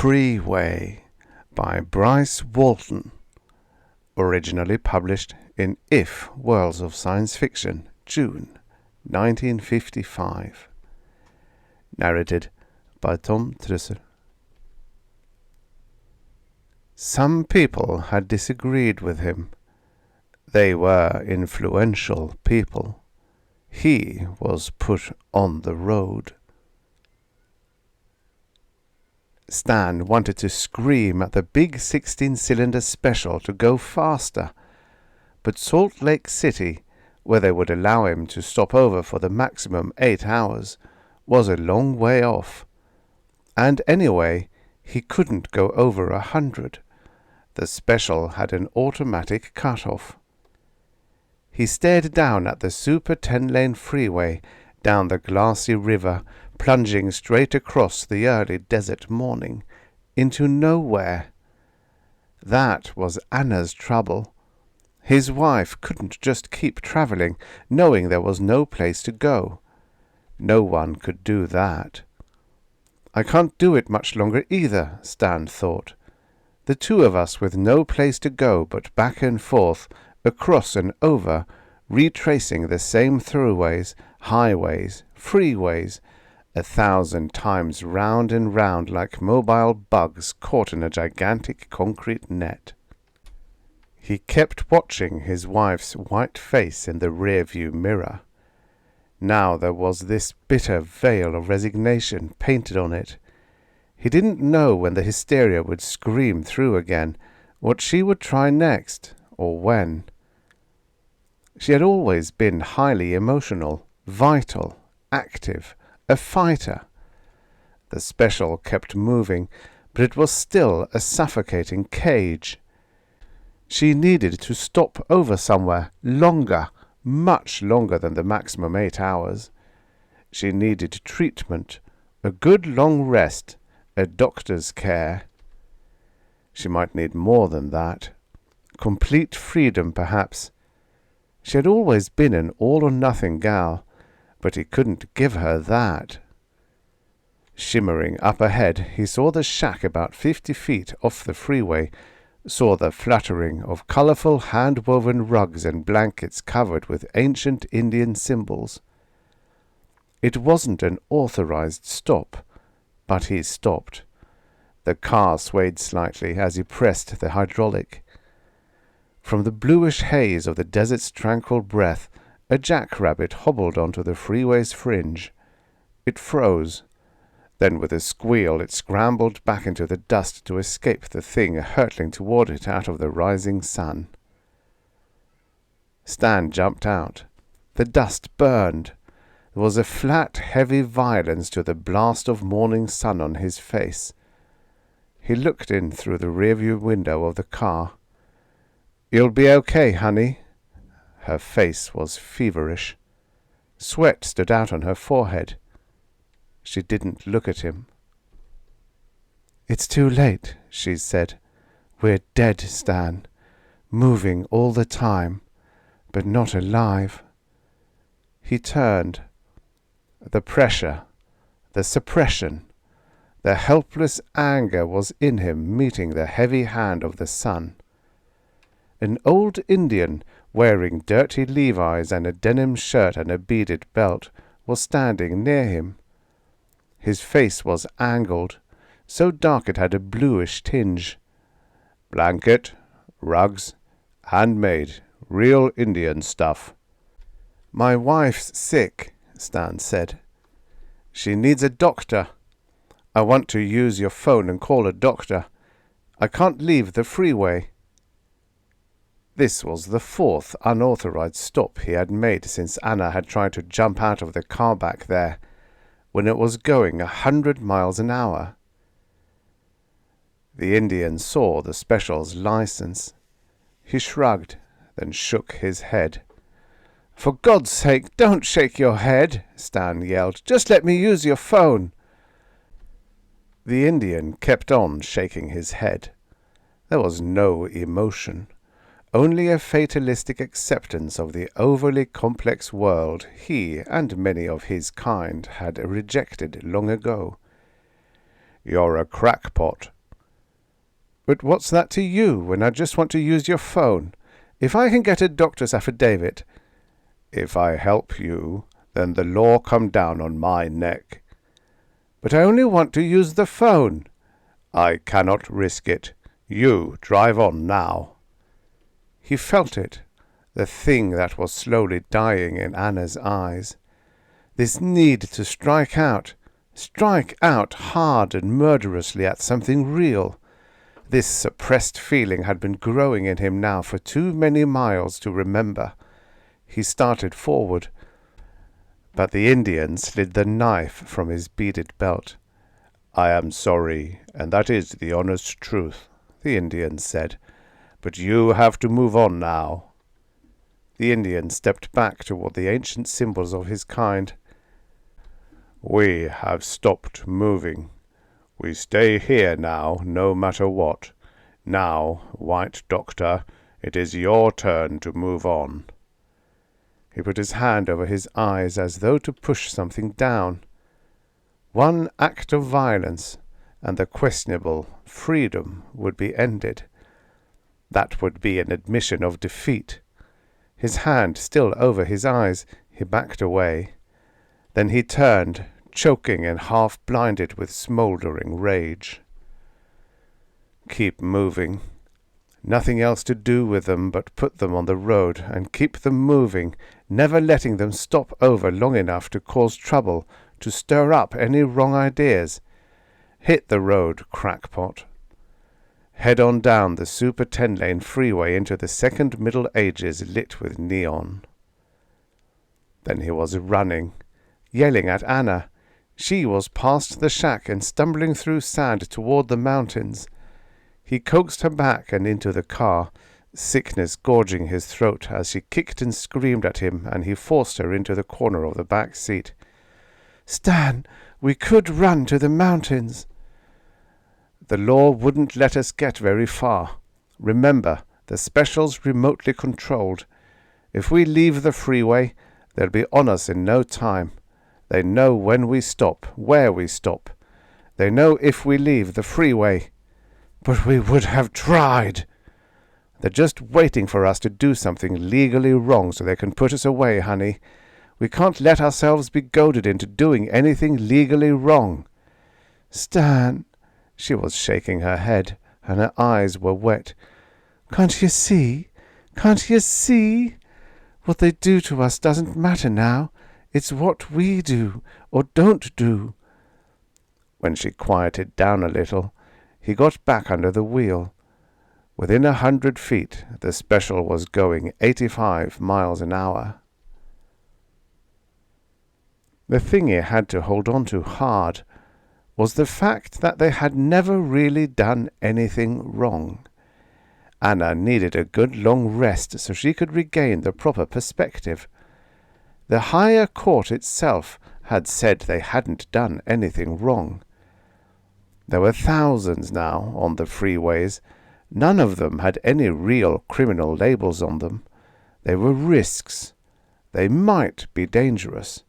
Freeway by Bryce Walton, originally published in If Worlds of Science Fiction, June 1955. Narrated by Tom Trussel. Some people had disagreed with him. They were influential people. He was put on the road. Stan wanted to scream at the big 16-cylinder special to go faster, but Salt Lake City, where they would allow him to stop over for the maximum 8 hours, was a long way off. And anyway, he couldn't go over 100. The special had an automatic cut-off. He stared down at the super 10-lane freeway down the glassy river, plunging straight across the early desert morning, into nowhere. That was Anna's trouble. His wife couldn't just keep travelling, knowing there was no place to go. No one could do that. I can't do it much longer either, Stan thought. The two of us with no place to go but back and forth, across and over, retracing the same throughways, highways, freeways, 1,000 times round and round like mobile bugs caught in a gigantic concrete net. He kept watching his wife's white face in the rear-view mirror. Now there was this bitter veil of resignation painted on it. He didn't know when the hysteria would scream through again, what she would try next, or when. She had always been highly emotional, vital, active, a fighter. The special kept moving, but it was still a suffocating cage. She needed to stop over somewhere, longer, much longer than the maximum 8 hours. She needed treatment, a good long rest, a doctor's care. She might need more than that. Complete freedom, perhaps. She had always been an all-or-nothing gal, but he couldn't give her that. Shimmering up ahead, he saw the shack about 50 feet off the freeway, saw the fluttering of colorful hand-woven rugs and blankets covered with ancient Indian symbols. It wasn't an authorized stop, but he stopped. The car swayed slightly as he pressed the hydraulic. From the bluish haze of the desert's tranquil breath, a jackrabbit hobbled onto the freeway's fringe. It froze. Then with a squeal it scrambled back into the dust to escape the thing hurtling toward it out of the rising sun. Stan jumped out. The dust burned. There was a flat, heavy violence to the blast of morning sun on his face. He looked in through the rearview window of the car. "You'll be okay, honey." Her face was feverish. Sweat stood out on her forehead. She didn't look at him. "It's too late," she said. "We're dead, Stan. Moving all the time, but not alive." He turned. The pressure, the suppression, the helpless anger was in him meeting the heavy hand of the sun. An old Indian, wearing dirty Levi's and a denim shirt and a beaded belt, was standing near him. His face was angled, so dark it had a bluish tinge. "Blanket, rugs, handmade, real Indian stuff." "My wife's sick," Stan said. "She needs a doctor. I want to use your phone and call a doctor. I can't leave the freeway." This was the 4th unauthorized stop he had made since Anna had tried to jump out of the car back there, when it was going 100 miles an hour. The Indian saw the special's license. He shrugged, then shook his head. "For God's sake, don't shake your head," Stan yelled. "Just let me use your phone." The Indian kept on shaking his head. There was no emotion. Only a fatalistic acceptance of the overly complex world he and many of his kind had rejected long ago. You're a crackpot." "But what's that to you when I just want to use your phone? If I can get a doctor's affidavit—" "If I help you, then the law come down on my neck." "But I only want to use the phone." "I cannot risk it. You drive on now." He felt it, the thing that was slowly dying in Anna's eyes. This need to strike out hard and murderously at something real. This suppressed feeling had been growing in him now for too many miles to remember. He started forward, but the Indian slid the knife from his beaded belt. "I am sorry, and that is the honest truth," the Indian said. "But you have to move on now." The Indian stepped back toward the ancient symbols of his kind. "We have stopped moving. We stay here now, no matter what. Now, White Doctor, it is your turn to move on." He put his hand over his eyes as though to push something down. One act of violence, and the questionable freedom would be ended. That would be an admission of defeat. His hand still over his eyes, he backed away. Then he turned, choking and half-blinded with smouldering rage. Keep moving. Nothing else to do with them but put them on the road and keep them moving, never letting them stop over long enough to cause trouble, to stir up any wrong ideas. Hit the road, crackpot. Head on down the super 10-lane freeway into the second Middle Ages lit with neon. Then he was running, yelling at Anna. She was past the shack and stumbling through sand toward the mountains. He coaxed her back and into the car, sickness gorging his throat as she kicked and screamed at him, and he forced her into the corner of the back seat. "Stan, we could run to the mountains." "The law wouldn't let us get very far. Remember, the special's remotely controlled. If we leave the freeway, they'll be on us in no time. They know when we stop, where we stop. They know if we leave the freeway." "But we would have tried." "They're just waiting for us to do something legally wrong so they can put us away, honey. We can't let ourselves be goaded into doing anything legally wrong." "Stan," she was shaking her head, and her eyes were wet. "Can't you see? Can't you see? What they do to us doesn't matter now. It's what we do or don't do." When she quieted down a little, he got back under the wheel. Within 100 feet, the special was going 85 miles an hour. The thing he had to hold on to hard was the fact that they had never really done anything wrong. Anna needed a good long rest so she could regain the proper perspective. The higher court itself had said they hadn't done anything wrong. There were thousands now on the freeways. None of them had any real criminal labels on them. They were risks. They might be dangerous.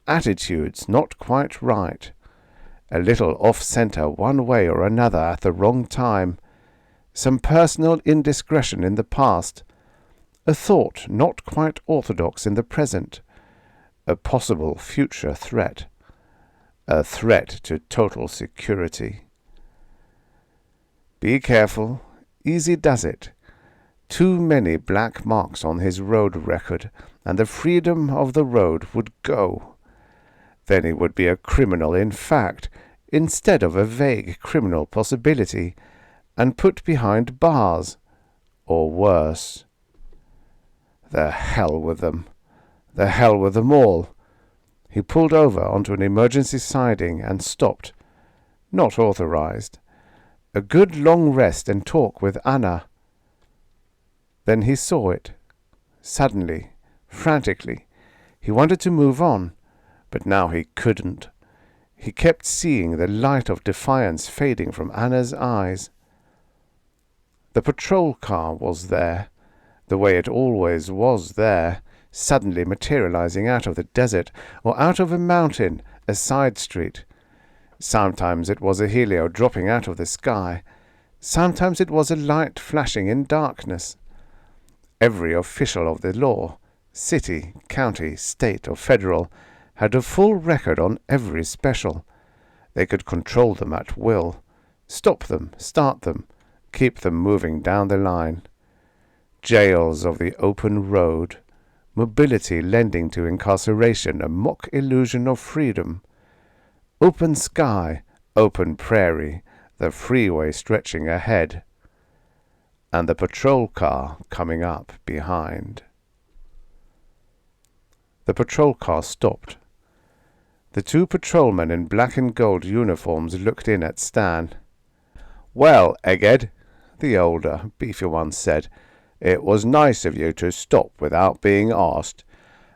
Attitudes not quite right. A little off-center one way or another at the wrong time. Some personal indiscretion in the past. A thought not quite orthodox in the present. A possible future threat. A threat to total security. Be careful. Easy does it. Too many black marks on his road record, and the freedom of the road would go. Then he would be a criminal in fact, instead of a vague criminal possibility, and put behind bars, or worse. The hell with them. The hell with them all. He pulled over onto an emergency siding and stopped. Not authorized. A good long rest and talk with Anna. Then he saw it. Suddenly, frantically. He wanted to move on, but now he couldn't. He kept seeing the light of defiance fading from Anna's eyes. The patrol car was there, the way it always was there, suddenly materializing out of the desert or out of a mountain, a side street. Sometimes it was a helio dropping out of the sky. Sometimes it was a light flashing in darkness. Every official of the law, city, county, state, or federal, had a full record on every special. They could control them at will, stop them, start them, keep them moving down the line. Jails of the open road, mobility lending to incarceration a mock illusion of freedom. Open sky, open prairie, the freeway stretching ahead, and the patrol car coming up behind. The patrol car stopped. The two patrolmen in black and gold uniforms looked in at Stan. "Well, Egghead," the older, beefy one said, "it was nice of you to stop without being asked.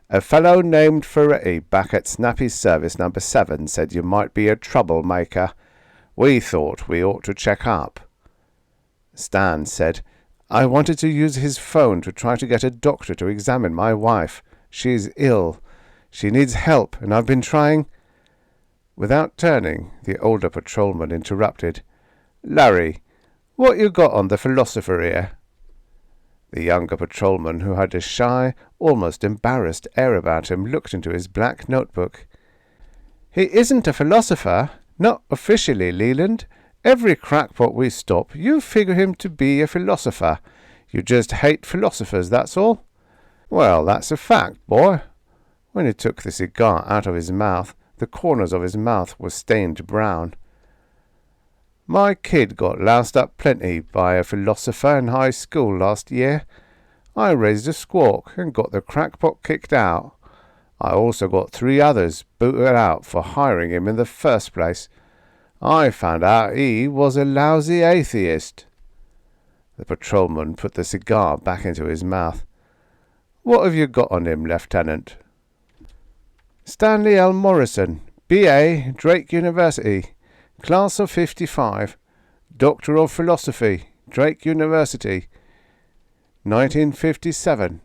A fellow named Ferretti back at Snappy Service No. 7 said you might be a troublemaker. We thought we ought to check up." Stan said, "I wanted to use his phone to try to get a doctor to examine my wife. She's ill. She needs help, and I've been trying—" Without turning, the older patrolman interrupted. "Larry, what you got on the philosopher here?" The younger patrolman, who had a shy, almost embarrassed air about him, looked into his black notebook. "He isn't a philosopher. Not officially, Leland. Every crackpot we stop, you figure him to be a philosopher. You just hate philosophers, that's all." "Well, that's a fact, boy." When he took the cigar out of his mouth, the corners of his mouth were stained brown. "My kid got loused up plenty by a philosopher in high school last year. I raised a squawk and got the crackpot kicked out. I also got 3 others booted out for hiring him in the first place. I found out he was a lousy atheist." The patrolman put the cigar back into his mouth. "What have you got on him, Lieutenant?" "Stanley L. Morrison, B.A., Drake University, Class of 55, Doctor of Philosophy, Drake University, 1957.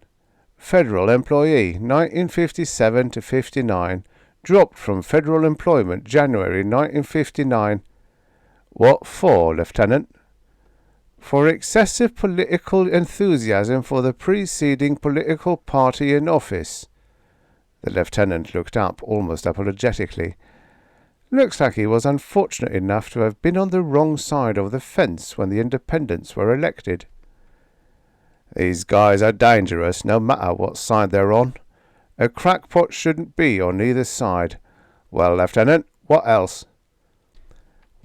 Federal employee, 1957 to 59. Dropped from federal employment January 1959. "What for, Lieutenant?" "For excessive political enthusiasm for the preceding political party in office." The lieutenant looked up almost apologetically. "Looks like he was unfortunate enough to have been on the wrong side of the fence when the independents were elected." "These guys are dangerous, no matter what side they're on. A crackpot shouldn't be on either side. Well, Lieutenant, what else?"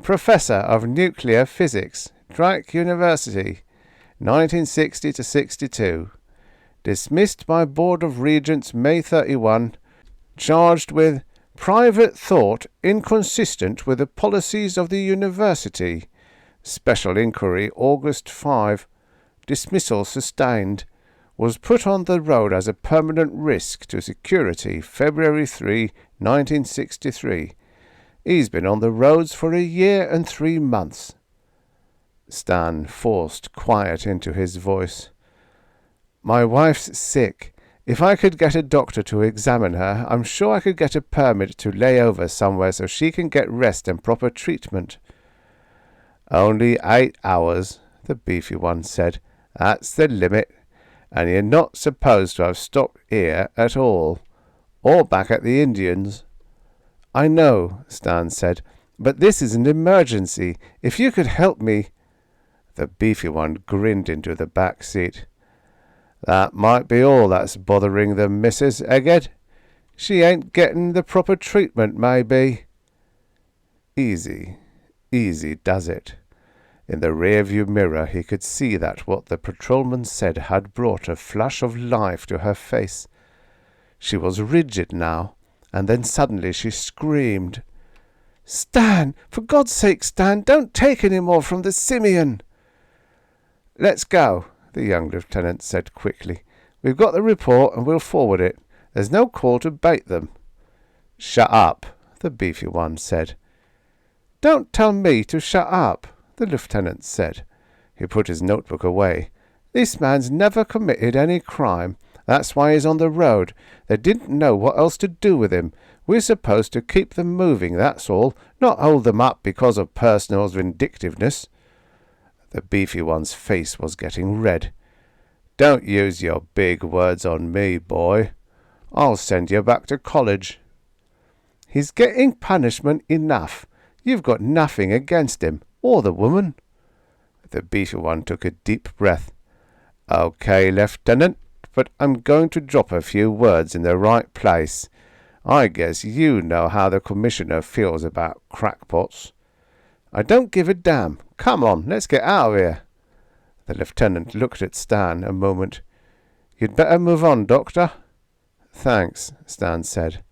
"Professor of Nuclear Physics, Drake University, 1960 to 62. Dismissed by Board of Regents May 31. Charged with private thought inconsistent with the policies of the university. Special inquiry August 5. Dismissal sustained. Was put on the road as a permanent risk to security February 3, 1963. He's been on the roads for 1 year and 3 months. Stan forced quiet into his voice. "My wife's sick. If I could get a doctor to examine her, I'm sure I could get a permit to lay over somewhere so she can get rest and proper treatment." "Only 8 hours, the beefy one said. "That's the limit. And you're not supposed to have stopped here at all, or back at the Indians." "I know," Stan said, "but this is an emergency. If you could help me—" The beefy one grinned into the back seat. "That might be all that's bothering the Mrs. Egghead. She ain't getting the proper treatment, maybe." Easy does it. In the rear-view mirror he could see that what the patrolman said had brought a flush of life to her face. She was rigid now, and then suddenly she screamed. "Stan! For God's sake, Stan, don't take any more from the simian!" "Let's go," the young lieutenant said quickly. "We've got the report and we'll forward it. There's no call to bait them." "Shut up," the beefy one said. "Don't tell me to shut up," the lieutenant said. He put his notebook away. "This man's never committed any crime. That's why he's on the road. They didn't know what else to do with him. We're supposed to keep them moving, that's all, not hold them up because of personal vindictiveness." The beefy one's face was getting red. "Don't use your big words on me, boy. I'll send you back to college." "He's getting punishment enough. You've got nothing against him, or the woman." The beefy one took a deep breath. "Okay, Lieutenant, but I'm going to drop a few words in the right place. I guess you know how the Commissioner feels about crackpots." "I don't give a damn. Come on, let's get out of here." The lieutenant looked at Stan a moment. "You'd better move on, Doctor." "Thanks," Stan said.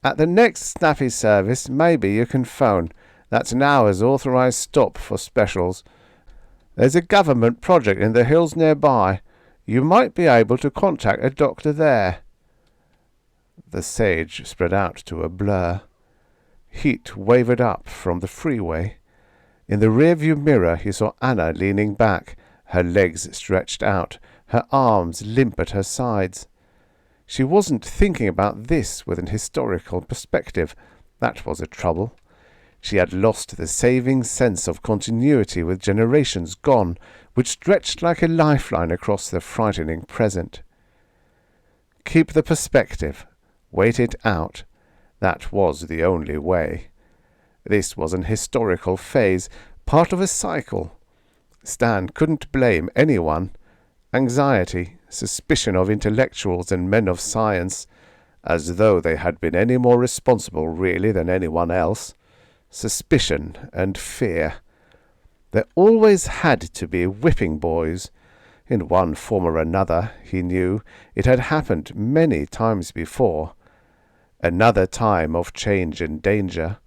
"At the next snappy service, maybe you can phone. That's an hour's authorized stop for specials. There's a government project in the hills nearby. You might be able to contact a doctor there." The sage spread out to a blur. Heat wavered up from the freeway. In the rearview mirror he saw Anna leaning back, her legs stretched out, her arms limp at her sides. She wasn't thinking about this with an historical perspective. That was a trouble. She had lost the saving sense of continuity with generations gone, which stretched like a lifeline across the frightening present. Keep the perspective. Wait it out. That was the only way. This was an historical phase, part of a cycle. Stan couldn't blame anyone. Anxiety, suspicion of intellectuals and men of science, as though they had been any more responsible really than anyone else. Suspicion and fear. There always had to be whipping boys. In one form or another, he knew, it had happened many times before. Another time of change and danger.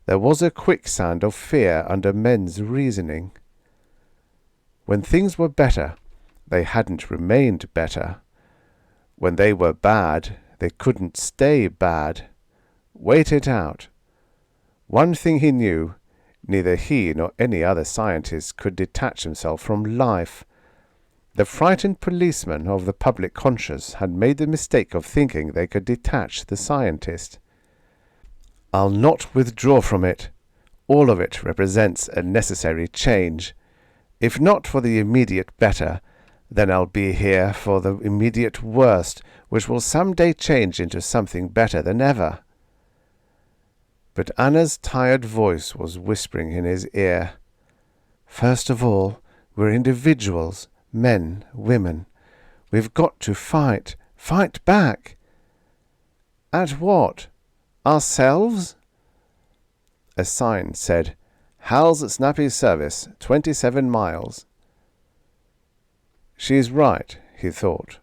There was a quicksand of fear under men's reasoning. When things were better, they hadn't remained better. When they were bad, they couldn't stay bad. Wait it out. One thing he knew, neither he nor any other scientist could detach himself from life. The frightened policemen of the public conscience had made the mistake of thinking they could detach the scientist. "I'll not withdraw from it. All of it represents a necessary change. If not for the immediate better, then I'll be here for the immediate worst, which will some day change into something better than ever." But Anna's tired voice was whispering in his ear. "First of all, we're individuals, men, women. We've got to fight back." "At what? Ourselves?" A sign said, "Hal's Snappy Service, 27 miles. She's right, he thought,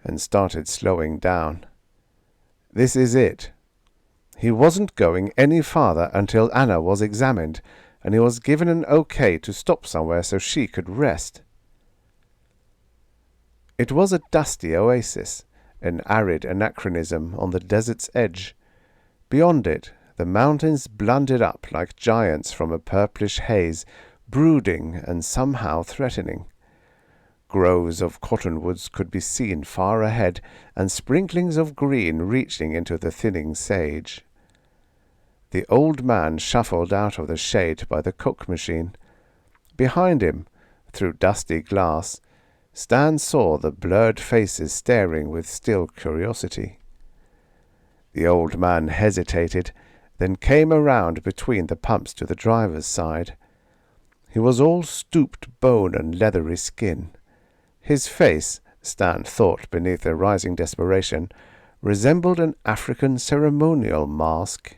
and started slowing down. This is it. He wasn't going any farther until Anna was examined, and he was given an okay to stop somewhere so she could rest. It was a dusty oasis, an arid anachronism on the desert's edge. Beyond it, the mountains blundered up like giants from a purplish haze, brooding and somehow threatening. Groves of cottonwoods could be seen far ahead, and sprinklings of green reaching into the thinning sage. The old man shuffled out of the shade by the Coke machine. Behind him, through dusty glass, Stan saw the blurred faces staring with still curiosity. The old man hesitated, then came around between the pumps to the driver's side. He was all stooped bone and leathery skin. His face, Stan thought beneath a rising desperation, resembled an African ceremonial mask.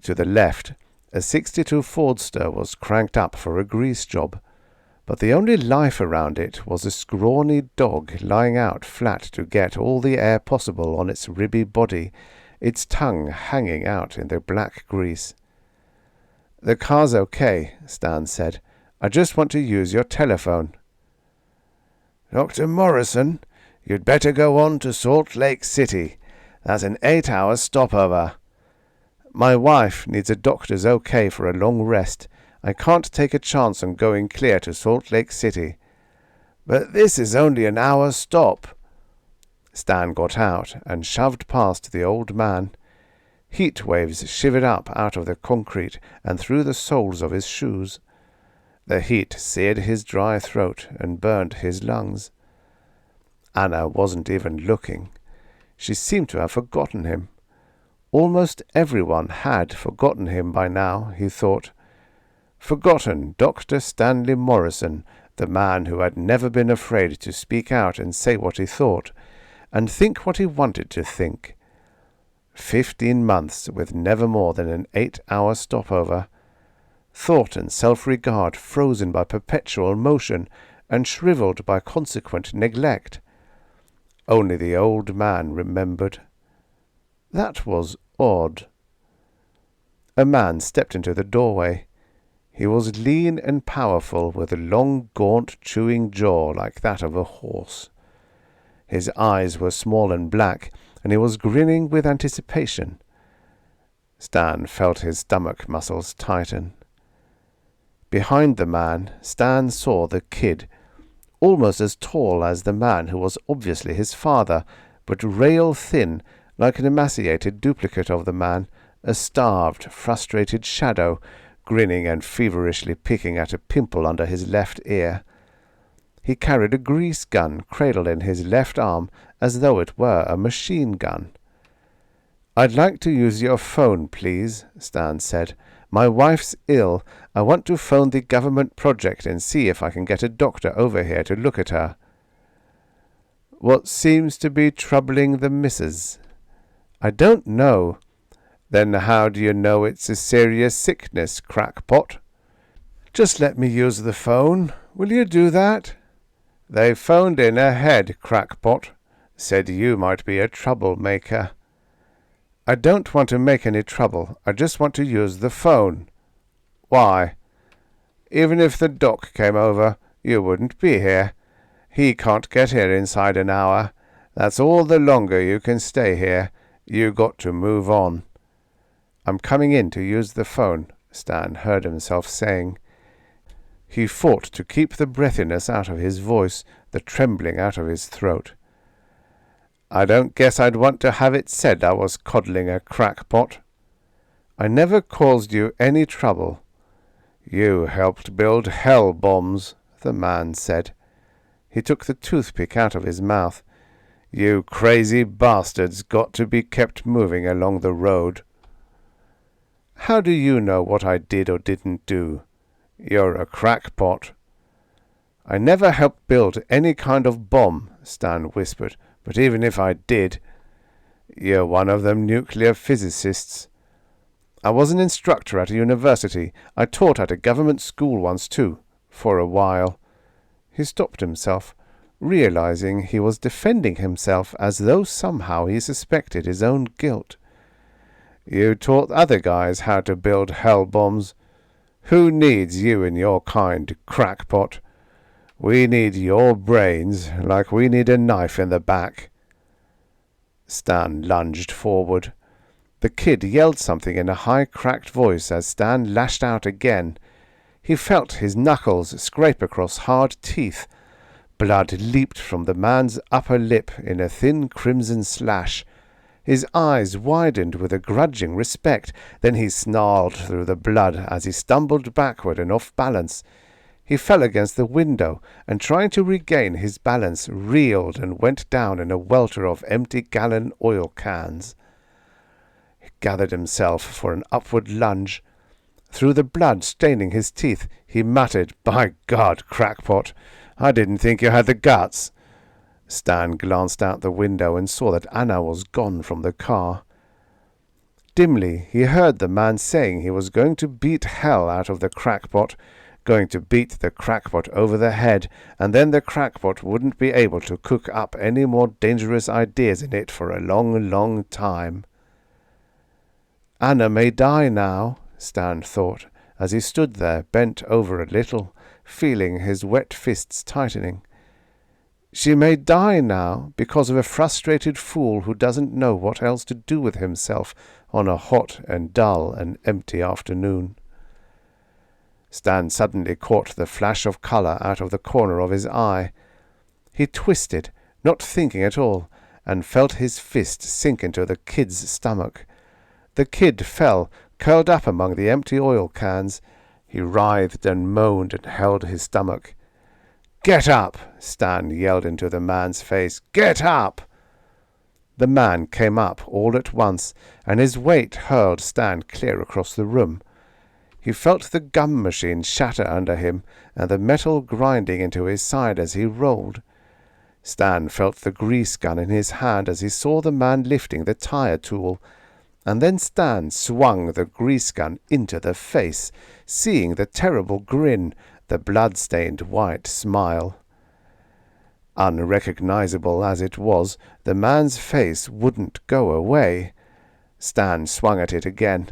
To the left, a 62 Fordster was cranked up for a grease job, but the only life around it was a scrawny dog lying out flat to get all the air possible on its ribby body, its tongue hanging out in the black grease. "The car's okay," Stan said. "I just want to use your telephone." "Dr. Morrison, you'd better go on to Salt Lake City. That's an 8-hour stopover." "My wife needs a doctor's okay for a long rest. I can't take a chance on going clear to Salt Lake City." "But this is only an hour stop." Stan got out and shoved past the old man. Heat waves shivered up out of the concrete and through the soles of his shoes. The heat seared his dry throat and burned his lungs. Anna wasn't even looking. She seemed to have forgotten him. Almost everyone had forgotten him by now, he thought. Forgotten Dr. Stanley Morrison, the man who had never been afraid to speak out and say what he thought, and think what he wanted to think. 15 months with never more than an 8-hour stopover. Thought and self-regard frozen by perpetual motion and shriveled by consequent neglect. Only the old man remembered. That was odd. A man stepped into the doorway. He was lean and powerful, with a long, gaunt, chewing jaw like that of a horse. His eyes were small and black, and he was grinning with anticipation. Stan felt his stomach muscles tighten. Behind the man, Stan saw the kid, almost as tall as the man who was obviously his father, but rail-thin, like an emaciated duplicate of the man, a starved, frustrated shadow, grinning and feverishly picking at a pimple under his left ear. He carried a grease gun cradled in his left arm as though it were a machine gun. "I'd like to use your phone, please," Stan said. "My wife's ill. I want to phone the government project and see if I can get a doctor over here to look at her." "What seems to be troubling the missus?" "I don't know." "Then how do you know it's a serious sickness, crackpot?" "Just let me use the phone. Will you do that?" "They phoned in ahead, crackpot. Said you might be a troublemaker." "I don't want to make any trouble. I just want to use the phone." "Why?" "Even if the doc came over, you wouldn't be here. He can't get here inside an hour. That's all the longer you can stay here. You got to move on." "I'm coming in to use the phone," Stan heard himself saying. He fought to keep the breathiness out of his voice, the trembling out of his throat. "I don't guess I'd want to have it said I was coddling a crackpot." "I never caused you any trouble." "You helped build hell bombs," the man said. He took the toothpick out of his mouth. "You crazy bastards got to be kept moving along the road." "How do you know what I did or didn't do?" "You're a crackpot." "I never helped build any kind of bomb," Stan whispered. "But even if I did—" "You're one of them nuclear physicists." "I was an instructor at a university. I taught at a government school once too, for a while." He stopped himself, realizing he was defending himself as though somehow he suspected his own guilt. "You taught other guys how to build hell bombs. Who needs you and your kind, crackpot? We need your brains like we need a knife in the back." Stan lunged forward. The kid yelled something in a high, cracked voice as Stan lashed out again. He felt his knuckles scrape across hard teeth. Blood leaped from the man's upper lip in a thin crimson slash. His eyes widened with a grudging respect. Then he snarled through the blood as he stumbled backward and off balance. He fell against the window, and trying to regain his balance, reeled and went down in a welter of empty gallon oil cans. He gathered himself for an upward lunge. Through the blood staining his teeth, he muttered, "By God, crackpot, I didn't think you had the guts." Stan glanced out the window and saw that Anna was gone from the car. Dimly he heard the man saying he was going to beat hell out of the crackpot, going to beat the crackpot over the head, and then the crackpot wouldn't be able to cook up any more dangerous ideas in it for a long, long time. Anna may die now, Stan thought, as he stood there bent over a little, feeling his wet fists tightening. She may die now because of a frustrated fool who doesn't know what else to do with himself on a hot and dull and empty afternoon. Stan suddenly caught the flash of colour out of the corner of his eye. He twisted, not thinking at all, and felt his fist sink into the kid's stomach. The kid fell, curled up among the empty oil cans. He writhed and moaned and held his stomach. "Get up!" Stan yelled into the man's face. "Get up!" The man came up all at once, and his weight hurled Stan clear across the room. He felt the gum machine shatter under him, and the metal grinding into his side as he rolled. Stan felt the grease gun in his hand as he saw the man lifting the tire tool, and then Stan swung the grease gun into the face, seeing the terrible grin, the blood-stained white smile. Unrecognizable as it was, the man's face wouldn't go away. Stan swung at it again.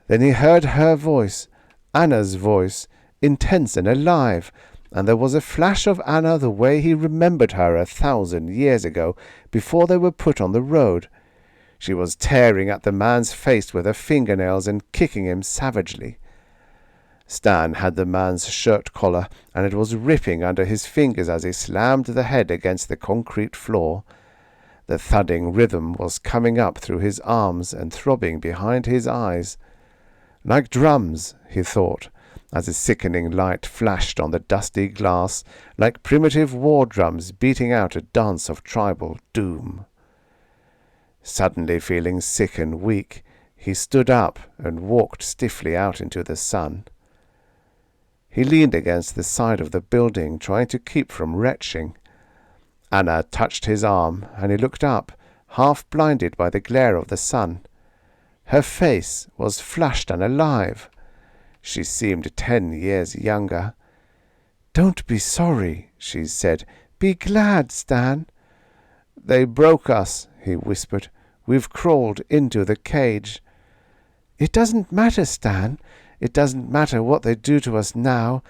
Then he heard her voice, Anna's voice, intense and alive, and there was a flash of Anna the way he remembered her 1,000 years ago, before they were put on the road. She was tearing at the man's face with her fingernails and kicking him savagely. Stan had the man's shirt collar, and it was ripping under his fingers as he slammed the head against the concrete floor. The thudding rhythm was coming up through his arms and throbbing behind his eyes. Like drums, he thought, as a sickening light flashed on the dusty glass, like primitive war drums beating out a dance of tribal doom. Suddenly feeling sick and weak, he stood up and walked stiffly out into the sun. He leaned against the side of the building, trying to keep from retching. Anna touched his arm, and he looked up, half blinded by the glare of the sun. Her face was flushed and alive. She seemed 10 years younger. "Don't be sorry," she said. "Be glad, Stan." "They broke us," he whispered. "We've crawled into the cage." "It doesn't matter, Stan. It doesn't matter what they do to us now.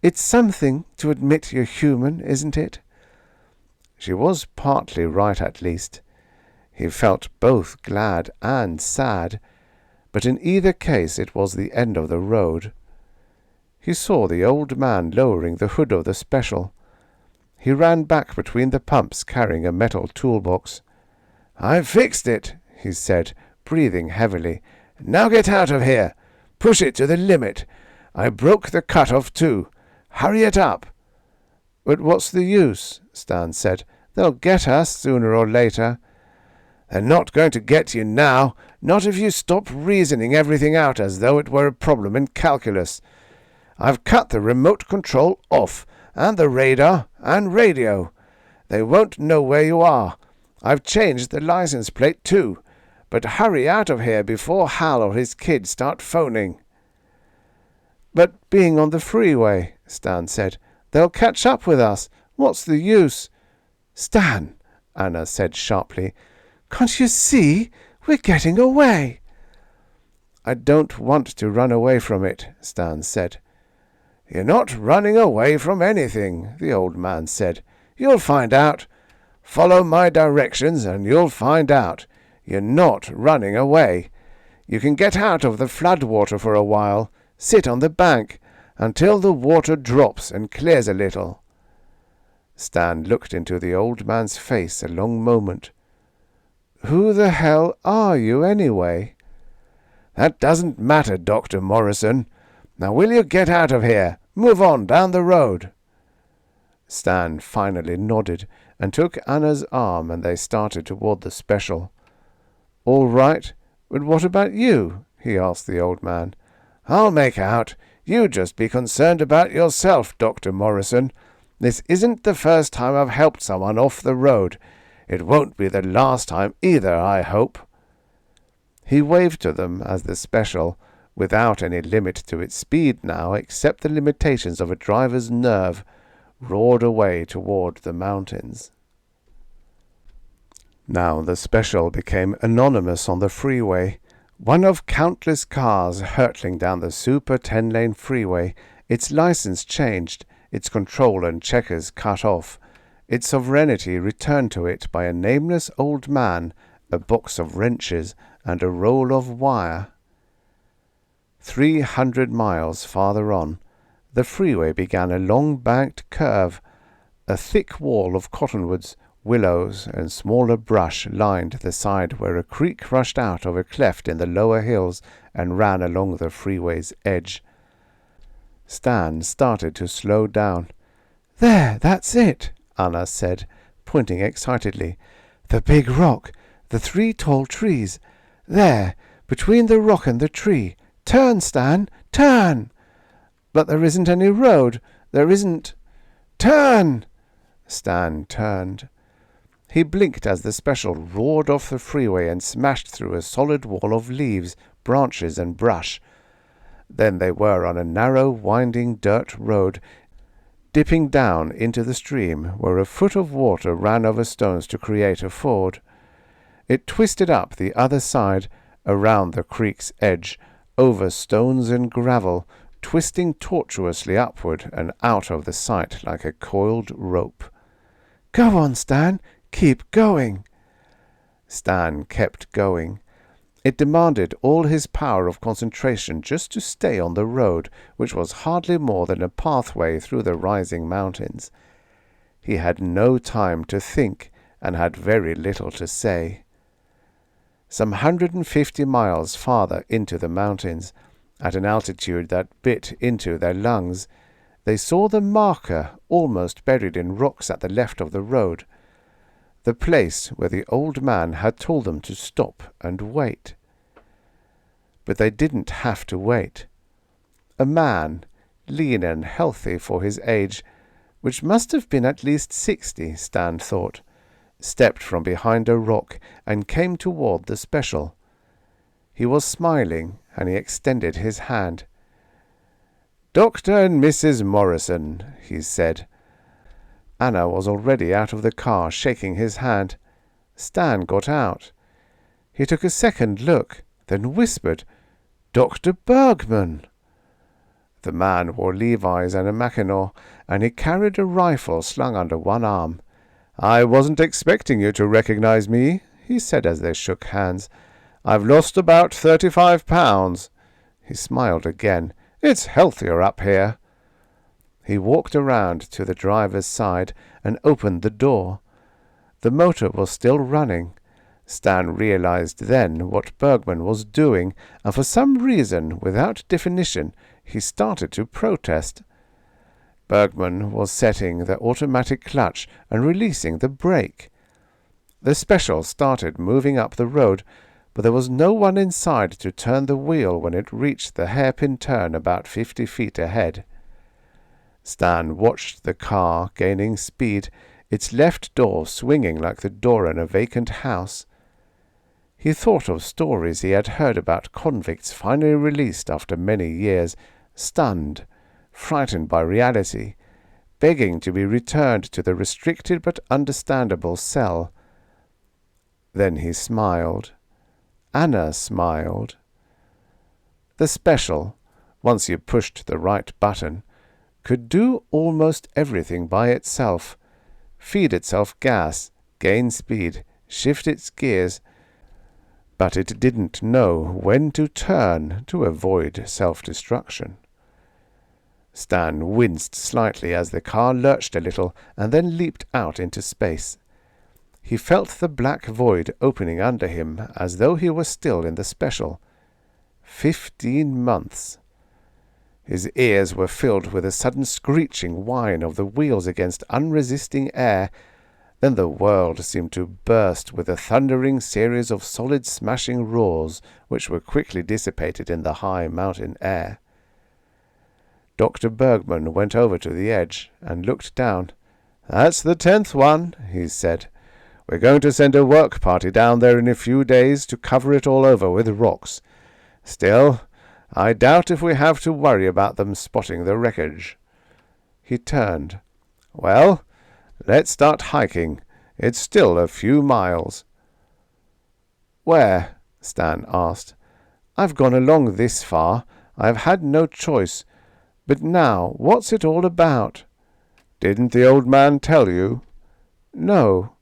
It's something to admit you're human, isn't it?" She was partly right, at least. He felt both glad and sad, but in either case it was the end of the road. He saw the old man lowering the hood of the special. He ran back between the pumps carrying a metal toolbox. "I've fixed it," he said, breathing heavily. "Now get out of here. Push it to the limit. I broke the cut-off too. Hurry it up." "But what's the use?" Stan said. "They'll get us sooner or later." "They're not going to get you now, not if you stop reasoning everything out as though it were a problem in calculus. I've cut the remote control off, and the radar and radio. They won't know where you are. I've changed the license plate too. But hurry out of here before Hal or his kids start phoning." "But being on the freeway," Stan said. "They'll catch up with us. What's the use?" "Stan," Anna said sharply, "can't you see? We're getting away." "I don't want to run away from it," Stan said. "You're not running away from anything," the old man said. "You'll find out. Follow my directions and you'll find out. You're not running away. You can get out of the floodwater for a while. Sit on the bank until the water drops and clears a little." Stan looked into the old man's face a long moment. "Who the hell are you, anyway?" "That doesn't matter, Dr. Morrison. Now will you get out of here? Move on down the road." Stan finally nodded and took Anna's arm, and they started toward the special. "All right, but what about you?" he asked the old man. "I'll make out. You just be concerned about yourself, Dr. Morrison. This isn't the first time I've helped someone off the road. It won't be the last time either, I hope." He waved to them as the special, without any limit to its speed now except the limitations of a driver's nerve, roared away toward the mountains. Now the special became anonymous on the freeway, one of countless cars hurtling down the super 10-lane freeway, its license changed, its control and checkers cut off, its sovereignty returned to it by a nameless old man, a box of wrenches, and a roll of wire. 300 miles farther on, the freeway began a long banked curve, a thick wall of cottonwoods Willows and smaller brush lined the side where a creek rushed out of a cleft in the lower hills and ran along the freeway's edge. Stan started to slow down. "There, that's it," Anna said, pointing excitedly. "The big rock, the 3 tall trees. There, between the rock and the tree. Turn, Stan, turn!" "But there isn't any road. There isn't—" "Turn!" Stan turned. He blinked as the special roared off the freeway and smashed through a solid wall of leaves, branches, and brush. Then they were on a narrow, winding dirt road, dipping down into the stream where a foot of water ran over stones to create a ford. It twisted up the other side, around the creek's edge, over stones and gravel, twisting tortuously upward and out of the sight like a coiled rope. "Go on, Stan! Keep going!" Stan kept going. It demanded all his power of concentration just to stay on the road, which was hardly more than a pathway through the rising mountains. He had no time to think and had very little to say. Some 150 miles farther into the mountains, at an altitude that bit into their lungs, they saw the marker almost buried in rocks at the left of the road, the place where the old man had told them to stop and wait. But they didn't have to wait. A man, lean and healthy for his age, which must have been at least 60, Stan thought, stepped from behind a rock and came toward the special. He was smiling, and he extended his hand. "Dr. and Mrs. Morrison," he said. Anna was already out of the car, shaking his hand. Stan got out. He took a second look, then whispered, "Dr. Bergman!" The man wore Levi's and a mackinaw, and he carried a rifle slung under one arm. "I wasn't expecting you to recognize me," he said as they shook hands. "I've lost about 35 pounds. He smiled again. "It's healthier up here." He walked around to the driver's side and opened the door. The motor was still running. Stan realized then what Bergman was doing, and for some reason, without definition, he started to protest. Bergman was setting the automatic clutch and releasing the brake. The special started moving up the road, but there was no one inside to turn the wheel when it reached the hairpin turn about 50 feet ahead. Stan watched the car gaining speed, its left door swinging like the door in a vacant house. He thought of stories he had heard about convicts finally released after many years, stunned, frightened by reality, begging to be returned to the restricted but understandable cell. Then he smiled. Anna smiled. The special, once you pushed the right button, could do almost everything by itself, feed itself gas, gain speed, shift its gears, but it didn't know when to turn to avoid self-destruction. Stan winced slightly as the car lurched a little and then leaped out into space. He felt the black void opening under him as though he were still in the special. 15 months. His ears were filled with a sudden screeching whine of the wheels against unresisting air. Then the world seemed to burst with a thundering series of solid smashing roars which were quickly dissipated in the high mountain air. Dr. Bergman went over to the edge and looked down. "That's the 10th one," he said. "We're going to send a work party down there in a few days to cover it all over with rocks. Still, I doubt if we have to worry about them spotting the wreckage." He turned. "Well, let's start hiking. It's still a few miles." "Where?" Stan asked. "I've gone along this far. I've had no choice. But now, what's it all about?" "Didn't the old man tell you?" "No."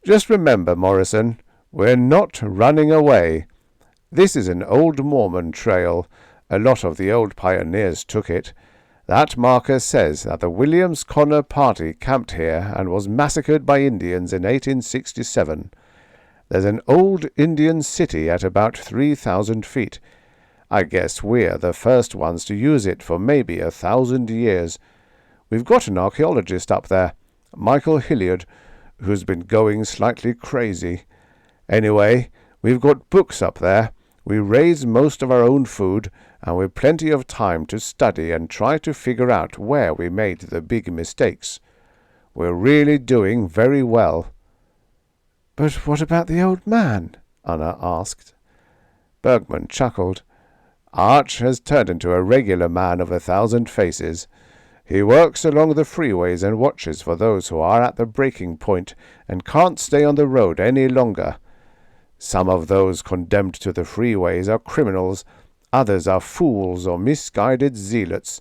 "Just remember, Morrison, we're not running away. This is an old Mormon trail. A lot of the old pioneers took it. That marker says that the Williams Connor party camped here and was massacred by Indians in 1867. There's an old Indian city at about 3,000 feet. I guess we're the first ones to use it for maybe 1,000 years. We've got an archaeologist up there, Michael Hilliard, who's been going slightly crazy. Anyway, we've got books up there. We raise most of our own food, and we've plenty of time to study and try to figure out where we made the big mistakes. We're really doing very well." "But what about the old man?" Anna asked. Bergman chuckled. "Arch has turned into a regular man of 1,000 faces. He works along the freeways and watches for those who are at the breaking point and can't stay on the road any longer. Some of those condemned to the freeways are criminals, others are fools or misguided zealots,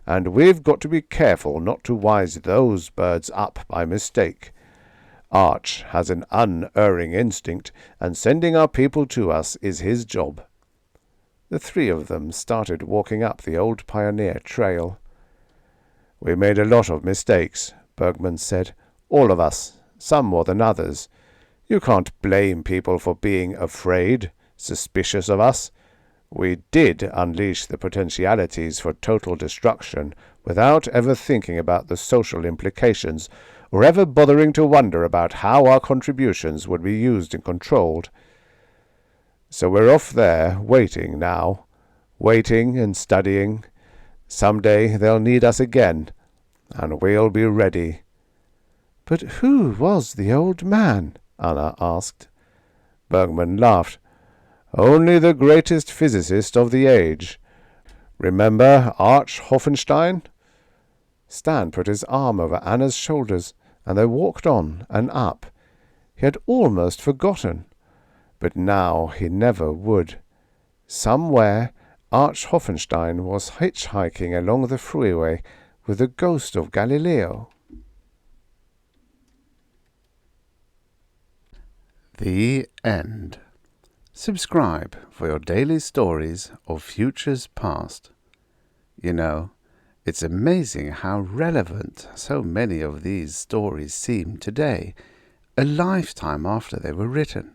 and we've got to be careful not to wise those birds up by mistake. Arch has an unerring instinct, and sending our people to us is his job." The three of them started walking up the old pioneer trail. "We made a lot of mistakes," Bergman said. "All of us, some more than others. You can't blame people for being afraid, suspicious of us. We did unleash the potentialities for total destruction without ever thinking about the social implications or ever bothering to wonder about how our contributions would be used and controlled. So we're off there, waiting now, waiting and studying. Someday they'll need us again, and we'll be ready." "But who was the old man?" Anna asked. Bergman laughed. "Only the greatest physicist of the age. Remember Arch Hoffenstein?" Stan put his arm over Anna's shoulders, and they walked on and up. He had almost forgotten, but now he never would. Somewhere Arch Hoffenstein was hitchhiking along the freeway with the ghost of Galileo. The end. Subscribe for your daily stories of futures past. You know, it's amazing how relevant so many of these stories seem today, a lifetime after they were written.